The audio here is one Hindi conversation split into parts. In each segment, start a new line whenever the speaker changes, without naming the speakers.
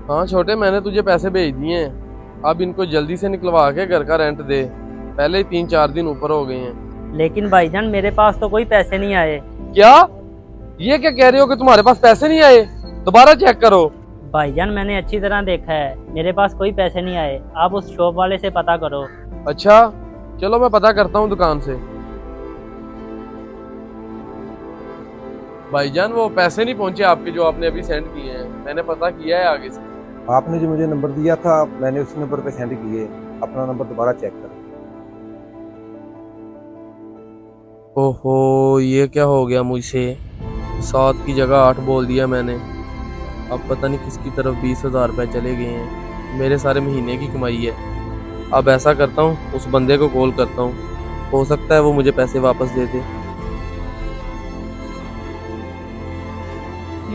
हाँ छोटे, मैंने तुझे पैसे भेज दिए हैं। अब इनको जल्दी से निकलवा के घर का रेंट दे। पहले ही 3-4 दिन ऊपर हो गए हैं।
लेकिन भाईजान मेरे पास तो कोई पैसे नहीं आए।
क्या? ये क्या कह रहे हो कि तुम्हारे पास पैसे नहीं आए? दोबारा चेक करो।
भाईजान मैंने अच्छी तरह देखा है, मेरे पास कोई पैसे नहीं आए। आप उस शॉप वाले से पता करो।
अच्छा चलो, मैं पता करता हूँ दुकान से। भाईजान वो पैसे नहीं पहुंचे आपके जो आपने अभी सेंड किए हैं। मैंने पता किया है आगे से।
आपने जो मुझे नंबर दिया था मैंने उसी नंबर पे सेंड किए। अपना नंबर दोबारा चेक करो।
ओहो, ये क्या हो गया मुझसे? 7 की जगह 8 बोल दिया मैंने। अब पता नहीं किसकी तरफ 20,000 रुपये चले गए हैं। मेरे सारे महीने की कमाई है। अब ऐसा करता हूँ, उस बंदे को कॉल करता हूँ, हो सकता है वो मुझे पैसे वापस दे दे।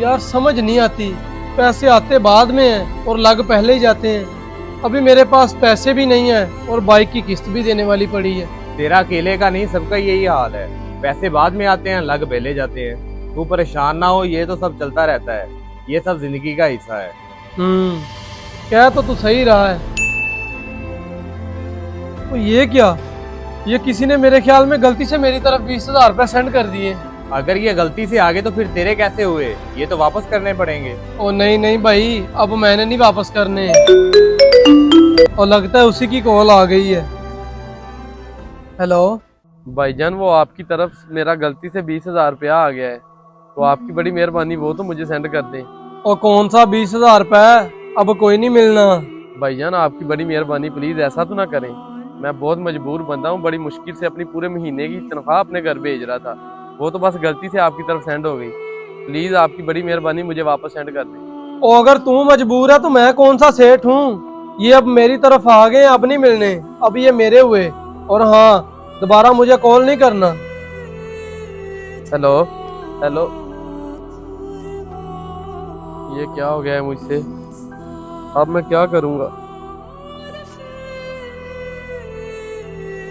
यार समझ नहीं आती, पैसे आते बाद में हैं और लग पहले ही जाते हैं। अभी मेरे पास पैसे भी नहीं है और बाइक की किस्त भी देने वाली पड़ी है।
तेरा अकेले का नहीं, सबका यही हाल है। पैसे बाद में आते हैं, लग पहले जाते हैं। तू परेशान ना हो, ये तो सब चलता रहता है। ये सब जिंदगी का हिस्सा है।
क्या तो तू सही रहा है। तो ये क्या, ये किसी ने मेरे ख्याल में गलती से मेरी तरफ 20,000 रुपये सेंड कर दिए।
अगर ये गलती से आगे तो फिर तेरे कैसे हुए? ये तो वापस करने पड़ेंगे।
ओ नहीं नहीं भाई, अब मैंने नहीं वापस करने। और लगता है उसी की कॉल आ गई है। हेलो
भाईजान वो आपकी तरफ मेरा गलती से 20,000 रुपया आ गया है, तो आपकी बड़ी मेहरबानी, वो तो मुझे सेंड कर दें।
और कौन सा 20,000 रुपये? अब कोई नहीं मिलना।
भाईजान आपकी बड़ी मेहरबानी, प्लीज ऐसा तो ना करें। मैं बहुत मजबूर बंदा हूँ, बड़ी मुश्किल से अपनी पूरे महीने की तनख्वाह अपने घर भेज रहा था। वो तो बस गलती से आपकी तरफ सेंड हो गई। प्लीज आपकी बड़ी मेहरबानी, मुझे वापस सेंड कर दें।
और अगर तू मजबूर है तो मैं कौन सा सेठ हूँ? ये अब मेरी तरफ आ गए, अब नहीं मिलने। अब ये मेरे हुए। और हाँ, दोबारा मुझे कॉल नहीं करना।
हेलो हेलो, ये क्या हो गया है मुझसे? अब मैं क्या करूँगा?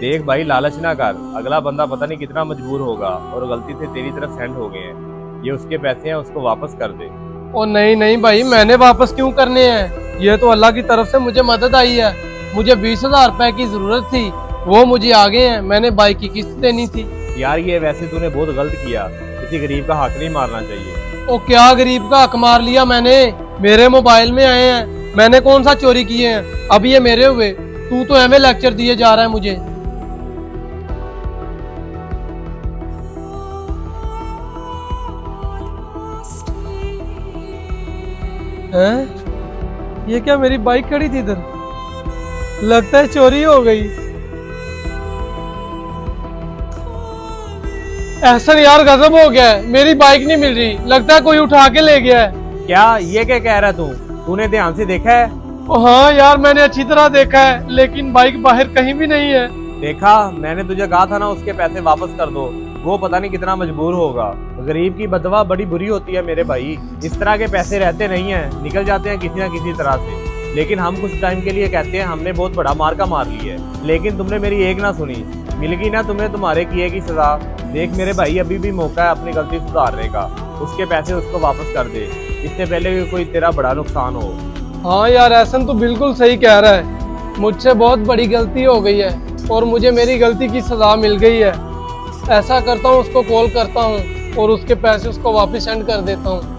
देख भाई, लालच ना कर। अगला बंदा पता नहीं कितना मजबूर होगा और गलती से तेरी तरफ सेंड हो गए हैं। ये उसके पैसे हैं, उसको वापस कर दे।
ओ नहीं नहीं भाई, मैंने वापस क्यों करने हैं? ये तो अल्लाह की तरफ से मुझे मदद आई है। मुझे 20,000 रुपए की जरूरत थी, वो मुझे आ गए हैं। मैंने बाइक की किस्त देनी थी।
यार ये वैसे तूने बहुत गलत किया। किसी गरीब का हक नहीं मारना चाहिए।
ओ क्या गरीब का हक मार लिया मैंने? मेरे मोबाइल में आए हैं, मैंने कौन सा चोरी किए हैं? अब ये मेरे हुए। तू तो हमें लेक्चर दिए जा रहा है मुझे। हैं? ये क्या, मेरी बाइक खड़ी थी इधर? लगता है चोरी हो गई। एहसन यार, गजब हो गया है। मेरी बाइक नहीं मिल रही, लगता है कोई उठा के ले गया है।
क्या ये क्या कह रहा तू? तूने ध्यान से देखा है?
ओ हाँ यार, मैंने अच्छी तरह देखा है, लेकिन बाइक बाहर कहीं भी नहीं है।
देखा, मैंने तुझे कहा था ना उसके पैसे वापस कर दो। वो पता नहीं कितना मजबूर होगा। गरीब की बदवा बड़ी बुरी होती है मेरे भाई। इस तरह के पैसे रहते नहीं हैं, निकल जाते हैं किसी ना किसी तरह से। लेकिन हम कुछ टाइम के लिए कहते हैं हमने बहुत बड़ा मार्का मार लिया है, लेकिन तुमने मेरी एक ना सुनी। मिल गई ना तुम्हें तुम्हारे किए की सजा। देख मेरे भाई, अभी भी मौका है अपनी गलती सुधारने का। उसके पैसे उसको वापस कर दे, इससे पहले कि कोई तेरा बड़ा नुकसान हो।
हाँ यार, एहसन तो बिल्कुल सही कह रहा है। मुझसे बहुत बड़ी गलती हो गई है और मुझे मेरी गलती की सजा मिल गई है। ऐसा करता हूँ, उसको कॉल करता हूँ और उसके पैसे उसको वापस सेंड कर देता हूँ।